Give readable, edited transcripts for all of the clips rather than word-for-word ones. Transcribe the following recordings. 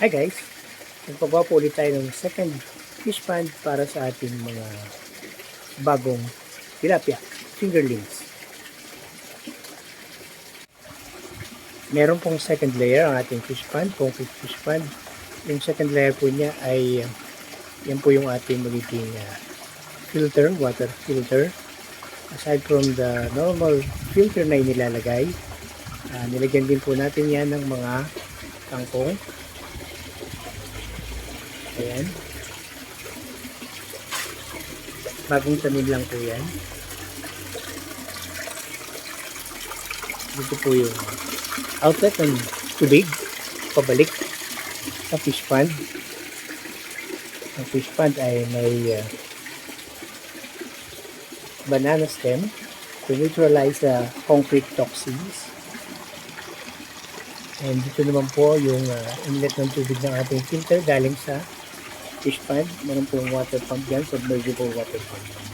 Hi guys! Nagpagawa po ulit tayo ng second fish pond para sa ating mga bagong tilapia, fingerlings. Meron pong second layer ang ating fish pond, concrete fish pond. Yung second layer po niya ay yan po yung ating magiging filter, water filter. Aside from the normal filter na inilalagay, nilagyan din po natin yan ng mga kangkong. Ayan. Bagong tanim lang po yan. Dito po yung outlet ng tubig pabalik sa fish pond. Ang fish pond ay may banana stem to neutralize the concrete toxins. And dito naman po yung inlet ng tubig ng ating filter galing sa fish pond. Meron po yung water pump dyan, submergible water pump.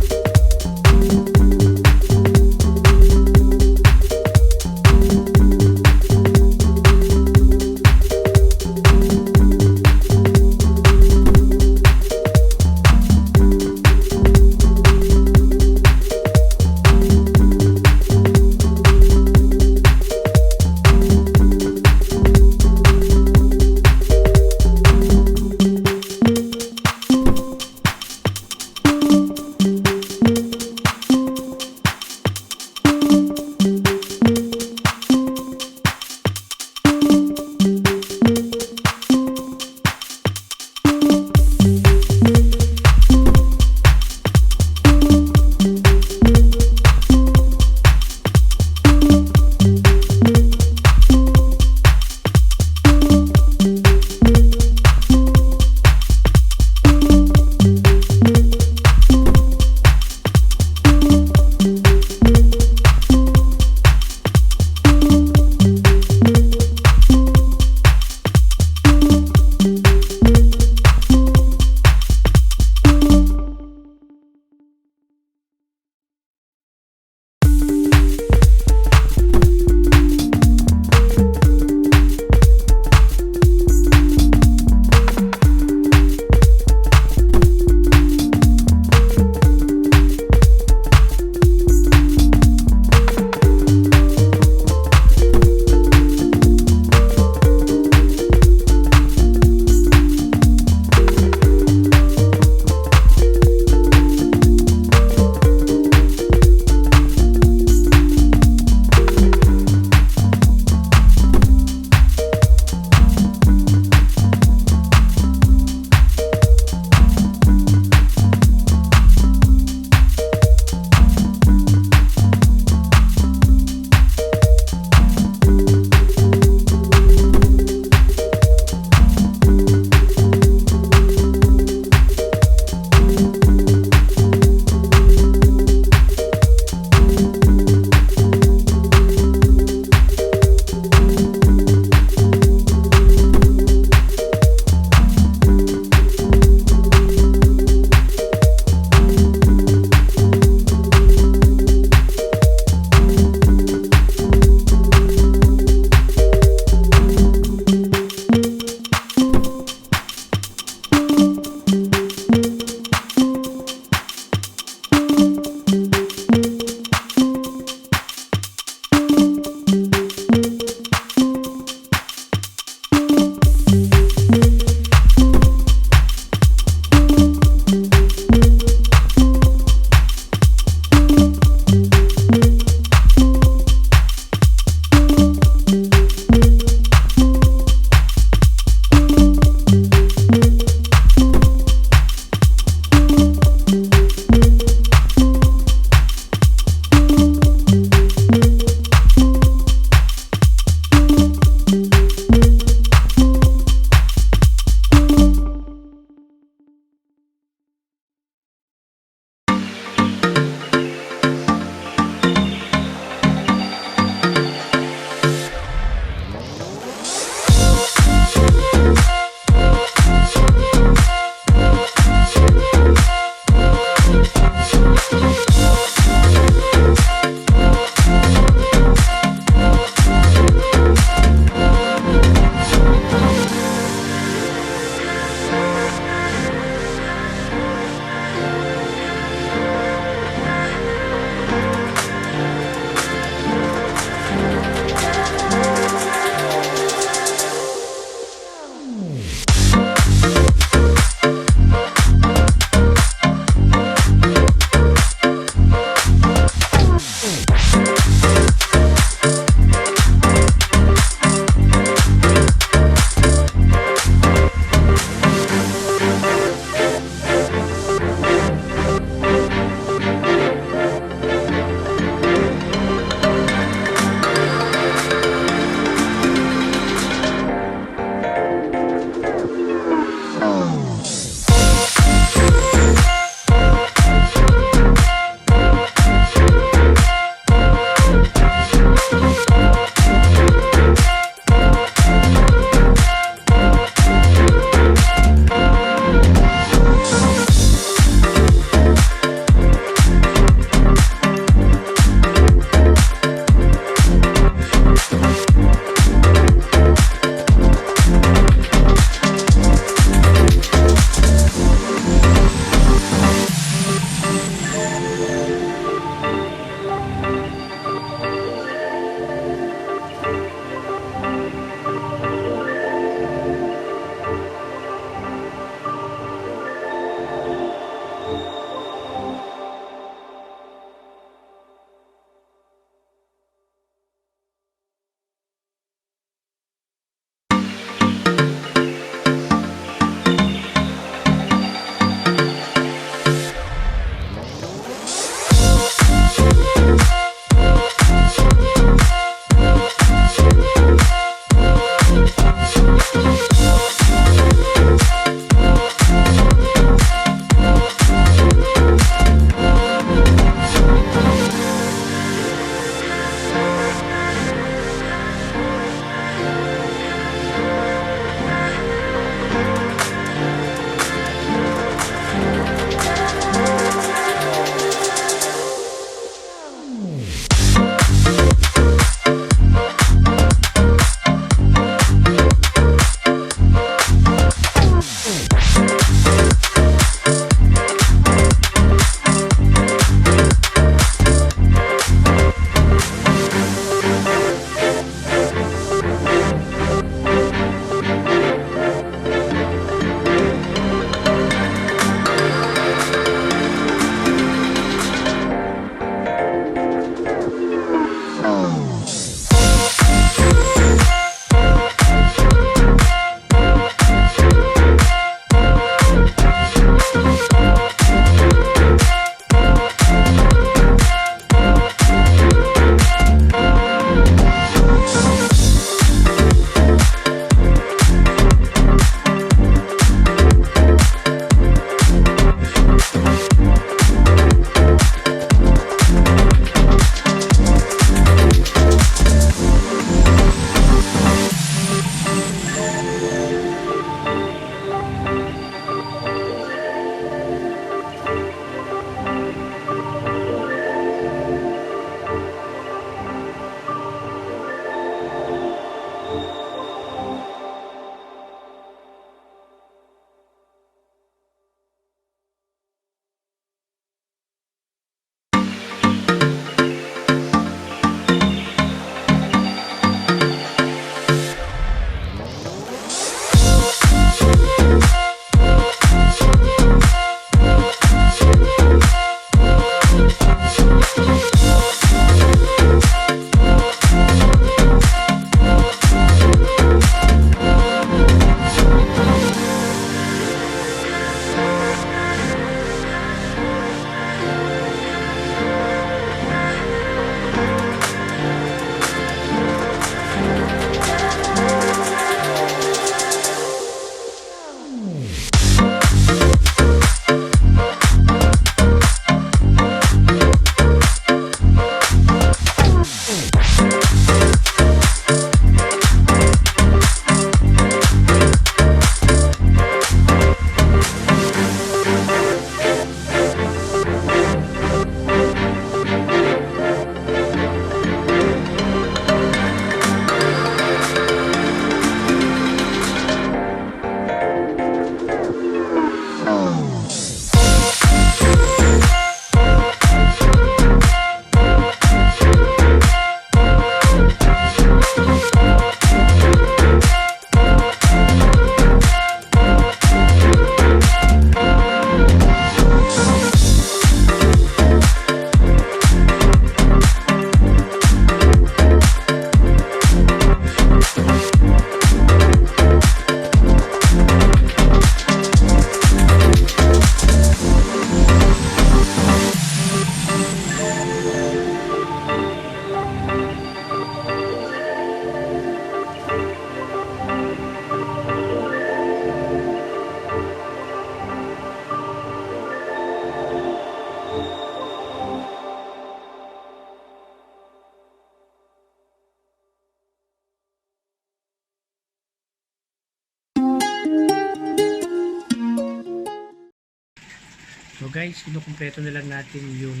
So guys, kinukumpleto na lang natin yung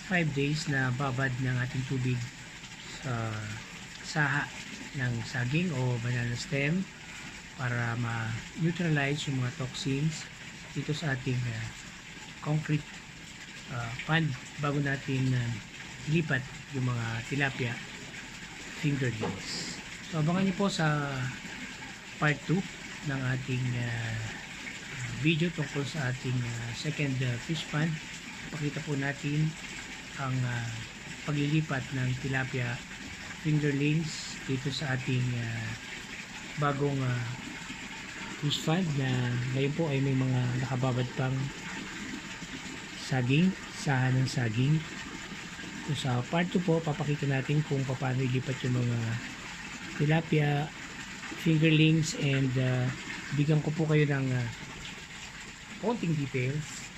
5 days na babad ng ating tubig sa saha ng saging o banana stem para ma-neutralize yung mga toxins dito sa ating concrete pond bago natin lipat yung mga tilapia fingerlings. So abangan niyo po sa part 2 ng ating video tungkol sa ating second fish pond. Pakita po natin ang paglilipat ng tilapia fingerlings dito sa ating bagong fish pond na ngayon po ay may mga nakababad pang saging, saha ng saging. So sa part 2 po, papakita natin kung paano ilipat yung mga tilapia fingerlings and bigyan ko po kayo ng konting details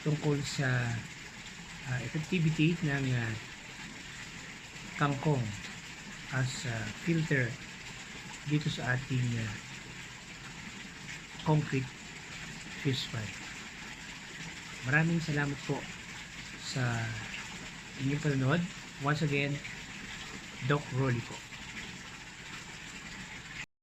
tungkol sa effectivity ng kangkong as filter dito sa ating concrete fish pond. Maraming salamat po sa inyong panonood. Once again, Doc Rolly po.